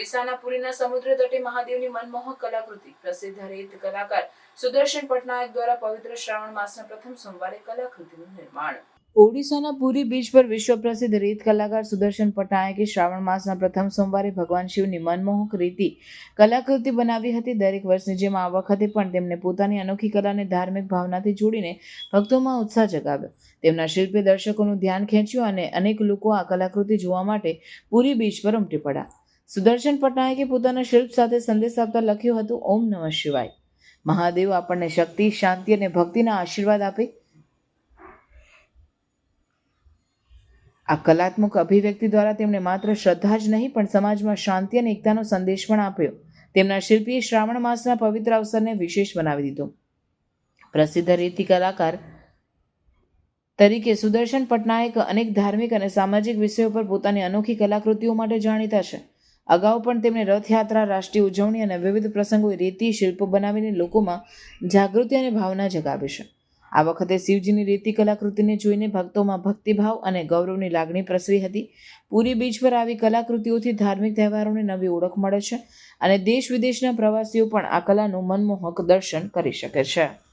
ઓડિશાના પુરીના સમુદ્ર તટે મહાદેવની મનમોહક કલાકૃતિ પ્રસિદ્ધ રીત કલાકાર સુદર્શન પટનાયક દ્વારા પવિત્ર શ્રાવણ માસના પ્રથમ સોમવારે કલાકૃતિનું નિર્માણ. ઓડિશાના પુરી બીચ પર વિશ્વ પ્રસિદ્ધ રીત કલાકાર સુદર્શન પટનાયકે શ્રાવણ માસના પ્રથમ સોમવારે ભગવાન શિવની મનમોહક રીતિ કલાકૃતિ બનાવી હતી. દરેક વર્ષની જેમ આ વખતે પણ તેમણે પોતાની અનોખી કલાને ધાર્મિક ભાવનાથી જોડીને ભક્તોમાં ઉત્સાહ જગાવ્યો. તેમના શિલ્પે દર્શકોનું ધ્યાન ખેંચ્યું અને અનેક લોકો આ કલાકૃતિ જોવા માટે પુરી બીચ પર ઉમટી પડ્યા. સુદર્શન પટનાયકે પોતાના શિલ્પ સાથે સંદેશ આપતા લખ્યું હતું, ઓમ નમઃ શિવાય. મહાદેવ આપણને શક્તિ, શાંતિ અને ભક્તિના આશીર્વાદ આપે. આ કલાત્મક અભિવ્યક્તિ દ્વારા તેમણે માત્ર શ્રદ્ધા જ નહીં પણ સમાજમાં શાંતિ અને એકતાનો સંદેશ પણ આપ્યો. તેમના શિલ્પીએ શ્રાવણ માસના પવિત્ર અવસરને વિશેષ બનાવી દીધો. પ્રસિદ્ધ રીતિ કલાકાર તરીકે સુદર્શન પટનાયક અનેક ધાર્મિક અને સામાજિક વિષયો પર પોતાની અનોખી કલાકૃતિઓ માટે જાણીતા છે. અગાઉ પણ તેમણે રથયાત્રા, રાષ્ટ્રીય ઉજવણી અને વિવિધ પ્રસંગોએ રીતિ શિલ્પો બનાવીને લોકોમાં જાગૃતિ અને ભાવના જગાવી છે. આ વખતે શિવજીની રીતિ કલાકૃતિને જોઈને ભક્તોમાં ભક્તિભાવ અને ગૌરવની લાગણી પ્રસરી હતી. પુરી બીચ પર આવી કલાકૃતિઓથી ધાર્મિક તહેવારોને નવી ઓળખ મળે છે અને દેશ વિદેશના પ્રવાસીઓ પણ આ કલાનું મનમોહક દર્શન કરી શકે છે.